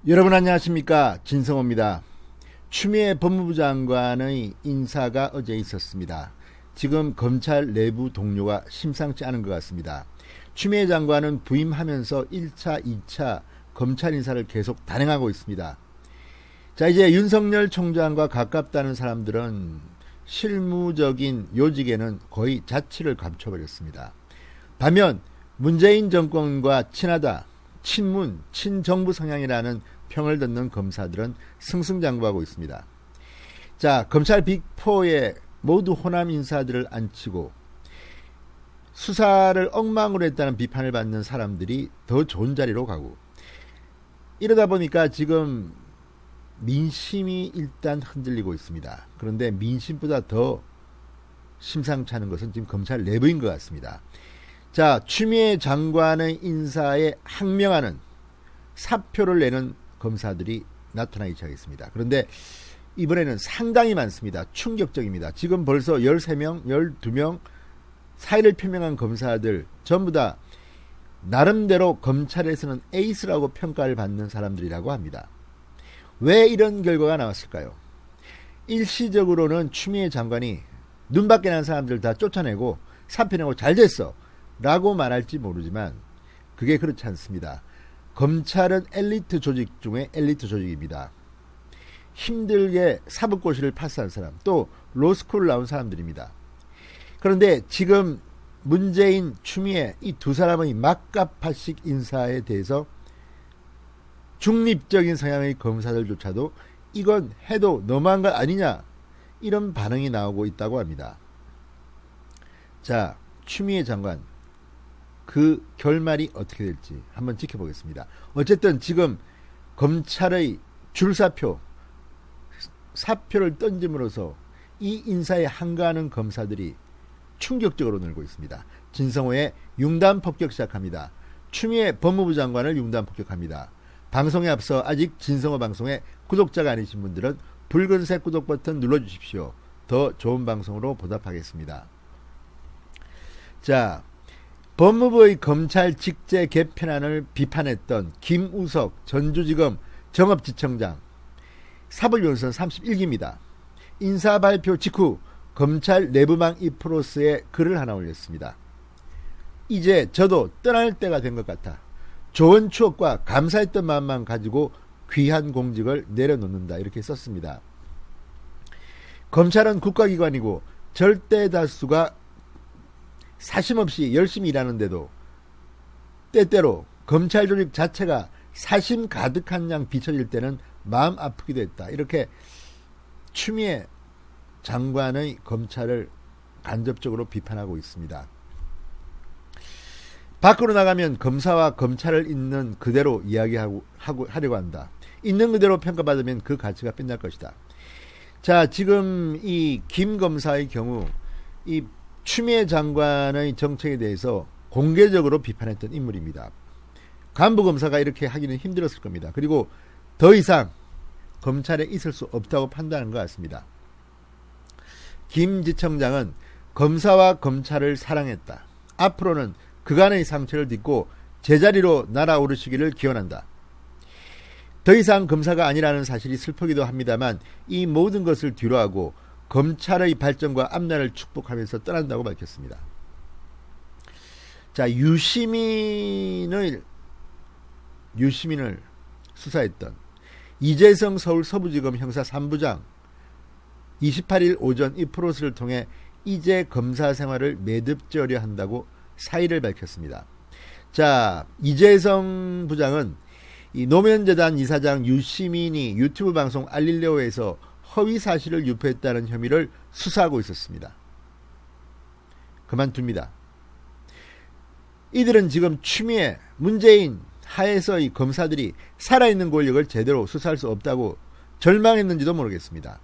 여러분 안녕하십니까, 진성호입니다. 추미애 법무부 장관의 인사가 어제 있었습니다. 지금 검찰 내부 동료가 심상치 않은 것 같습니다. 추미애 장관은 부임하면서 1차, 2차 검찰 인사를 계속 단행하고 있습니다. 자, 이제 윤석열 총장과 가깝다는 사람들은 실무적인 요직에는 거의 자취를 감춰버렸습니다. 반면 문재인 정권과 친하다, 친문, 친정부 성향이라는 평을 듣는 검사들은 승승장구하고 있습니다. 자, 검찰 빅4에 모두 호남 인사들을 앉히고 수사를 엉망으로 했다는 비판을 받는 사람들이 더 좋은 자리로 가고, 이러다 보니까 지금 민심이 일단 흔들리고 있습니다. 그런데 민심보다 더 심상치 않은 것은 지금 검찰 내부인 것 같습니다. 자, 추미애 장관의 인사에 항명하는, 사표를 내는 검사들이 나타나기 시작했습니다. 그런데 이번에는 상당히 많습니다. 충격적입니다. 지금 벌써 13명, 12명 사의를 표명한 검사들 전부 다 나름대로 검찰에서는 에이스라고 평가를 받는 사람들이라고 합니다. 왜 이런 결과가 나왔을까요? 일시적으로는 추미애 장관이 눈밖에 난 사람들 다 쫓아내고 사표 내고 잘 됐어 라고 말할지 모르지만 그게 그렇지 않습니다. 검찰은 엘리트 조직 중에 엘리트 조직입니다. 힘들게 사법고시를 파스한 사람, 또 로스쿨을 나온 사람들입니다. 그런데 지금 문재인, 추미애 이 두 사람의 막가파식 인사에 대해서 중립적인 성향의 검사들조차도 이건 해도 너무한 거 아니냐, 이런 반응이 나오고 있다고 합니다. 자, 추미애 장관 그 결말이 어떻게 될지 한번 지켜보겠습니다. 어쨌든 지금 검찰의 줄사표, 사표를 던짐으로써 이 인사에 한가하는 검사들이 충격적으로 늘고 있습니다. 진성호의 융단 폭격 시작합니다. 추미애 법무부 장관을 융단 폭격합니다. 방송에 앞서 아직 진성호 방송에 구독자가 아니신 분들은 붉은색 구독 버튼 눌러주십시오. 더 좋은 방송으로 보답하겠습니다. 자, 법무부의 검찰 직제 개편안을 비판했던 김우석 전주지검 정업지청장 사법연수원 31기입니다. 인사 발표 직후 검찰 내부망 이프로스에 글을 하나 올렸습니다. 이제 저도 떠날 때가 된 것 같아. 좋은 추억과 감사했던 마음만 가지고 귀한 공직을 내려놓는다, 이렇게 썼습니다. 검찰은 국가기관이고 절대 다수가 사심없이 열심히 일하는데도 때때로 검찰 조직 자체가 사심 가득한 양 비춰질 때는 마음 아프기도 했다, 이렇게 추미애 장관의 검찰을 간접적으로 비판하고 있습니다. 밖으로 나가면 검사와 검찰을 있는 그대로 하려고 한다. 있는 그대로 평가받으면 그 가치가 빛날 것이다. 자, 지금 이 김 검사의 경우 이 추미애 장관의 정책에 대해서 공개적으로 비판했던 인물입니다. 간부 검사가 이렇게 하기는 힘들었을 겁니다. 그리고 더 이상 검찰에 있을 수 없다고 판단한 것 같습니다. 김 지청장은 검사와 검찰을 사랑했다. 앞으로는 그간의 상처를 딛고 제자리로 날아오르시기를 기원한다. 더 이상 검사가 아니라는 사실이 슬프기도 합니다만 이 모든 것을 뒤로하고 검찰의 발전과 앞날을 축복하면서 떠난다고 밝혔습니다. 자, 유시민을 수사했던 이재성 서울 서부지검 형사 3부장 28일 오전 이 프로스를 통해 이제 검사 생활을 매듭지으려 한다고 사의를 밝혔습니다. 자, 이재성 부장은 이 노면재단 이사장 유시민이 유튜브 방송 알릴레오에서 허위 사실을 유포했다는 혐의를 수사하고 있었습니다. 그만둡니다. 이들은 지금 추미애, 문재인 하에서 이 검사들이 살아있는 권력을 제대로 수사할 수 없다고 절망했는지도 모르겠습니다.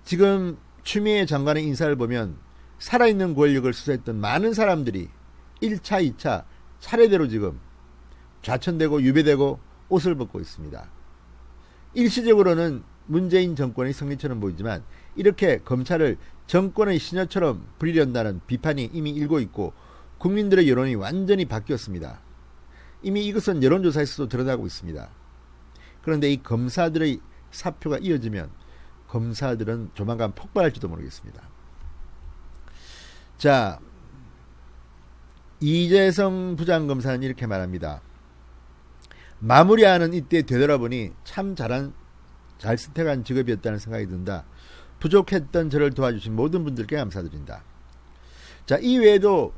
지금 추미애 장관의 인사를 보면 살아있는 권력을 수사했던 많은 사람들이 1차, 2차 차례대로 지금 좌천되고 유배되고 옷을 벗고 있습니다. 일시적으로는 문재인 정권의 승리처럼 보이지만 이렇게 검찰을 정권의 시녀처럼 부리려한다는 비판이 이미 일고 있고 국민들의 여론이 완전히 바뀌었습니다. 이미 이것은 여론조사에서도 드러나고 있습니다. 그런데 이 검사들의 사표가 이어지면 검사들은 조만간 폭발할지도 모르겠습니다. 자, 이재성 부장검사는 이렇게 말합니다. 마무리하는 이때 되돌아보니 참 잘 선택한 직업이었다는 생각이 든다. 부족했던 저를 도와주신 모든 분들께 감사드린다. 자, 이 외에도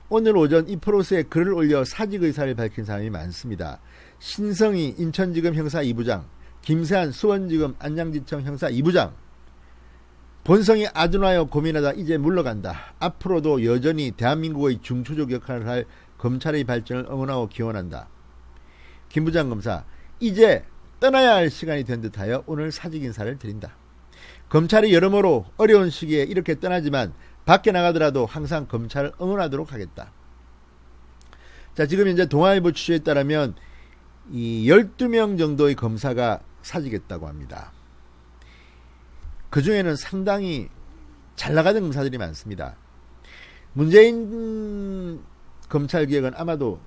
오늘 오전 이프로스에 글을 올려 사직 의사를 밝힌 사람이 많습니다. 신성희 인천지검 형사 2부장, 김세한 수원지검 안양지청 형사 2부장. 본성이 아둔하여 고민하다 이제 물러간다. 앞으로도 여전히 대한민국의 중추적 역할을 할 검찰의 발전을 응원하고 기원한다. 김 부장검사, 이제 떠나야 할 시간이 된 듯하여 오늘 사직 인사를 드린다. 검찰이 여러모로 어려운 시기에 이렇게 떠나지만 밖에 나가더라도 항상 검찰을 응원하도록 하겠다. 자, 지금 현재 동아일보 취재에 따르면 이 12명 정도의 검사가 사직했다고 합니다. 그 중에는 상당히 잘 나가는 검사들이 많습니다. 문재인 검찰개혁은 아마도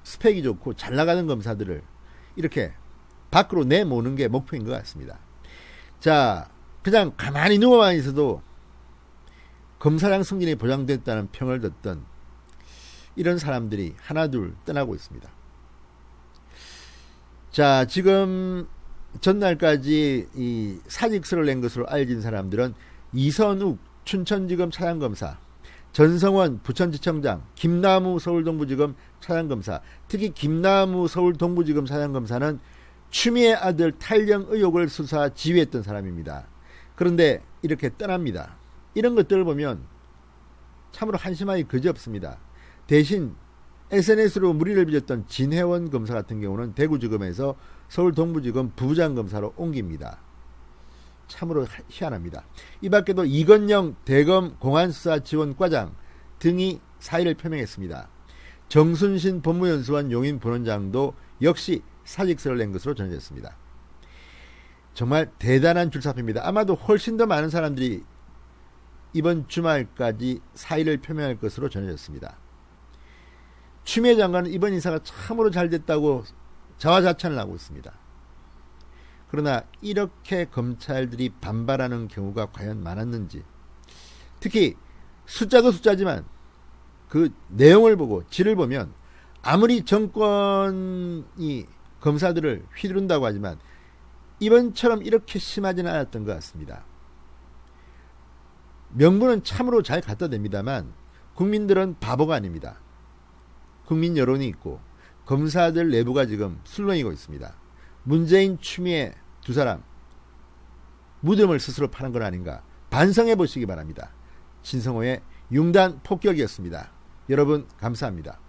스펙이 좋고 잘 나가는 검사들을 이렇게 밖으로 내모는 게 목표인 것 같습니다. 자, 그냥 가만히 누워만 있어도 검사장 승진이 보장됐다는 평을 듣던 이런 사람들이 하나둘 떠나고 있습니다. 자, 지금 전날까지 이 사직서를 낸 것으로 알려진 사람들은 이선욱 춘천지검 차장검사, 전성원 부천지청장, 김남우 서울동부지검 차장검사, 특히 김남우 서울동부지검 차장검사는 추미애 아들 탈영 의혹을 수사 지휘했던 사람입니다. 그런데 이렇게 떠납니다. 이런 것들을 보면 참으로 한심하기 그지없습니다. 대신 SNS로 물의를 빚었던 진혜원 검사 같은 경우는 대구지검에서 서울동부지검 부장검사로 옮깁니다. 참으로 희한합니다. 이 밖에도 이건영 대검 공안수사지원과장 등이 사의를 표명했습니다. 정순신 법무연수원 용인본원장도 역시 사직서를 낸 것으로 전해졌습니다. 정말 대단한 줄사표입니다. 아마도 훨씬 더 많은 사람들이 이번 주말까지 사의를 표명할 것으로 전해졌습니다. 추미애 장관은 이번 인사가 참으로 잘 됐다고 자화자찬을 하고 있습니다. 그러나 이렇게 검찰들이 반발하는 경우가 과연 많았는지, 특히 숫자도 숫자지만 그 내용을 보고 질을 보면 아무리 정권이 검사들을 휘두른다고 하지만 이번처럼 이렇게 심하지는 않았던 것 같습니다. 명분은 참으로 잘 갖다 댑니다만 국민들은 바보가 아닙니다. 국민 여론이 있고 검사들 내부가 지금 술렁이고 있습니다. 문재인, 추미애 두 사람 무덤을 스스로 파는 건 아닌가 반성해 보시기 바랍니다. 신성호의 융단 폭격이었습니다. 여러분 감사합니다.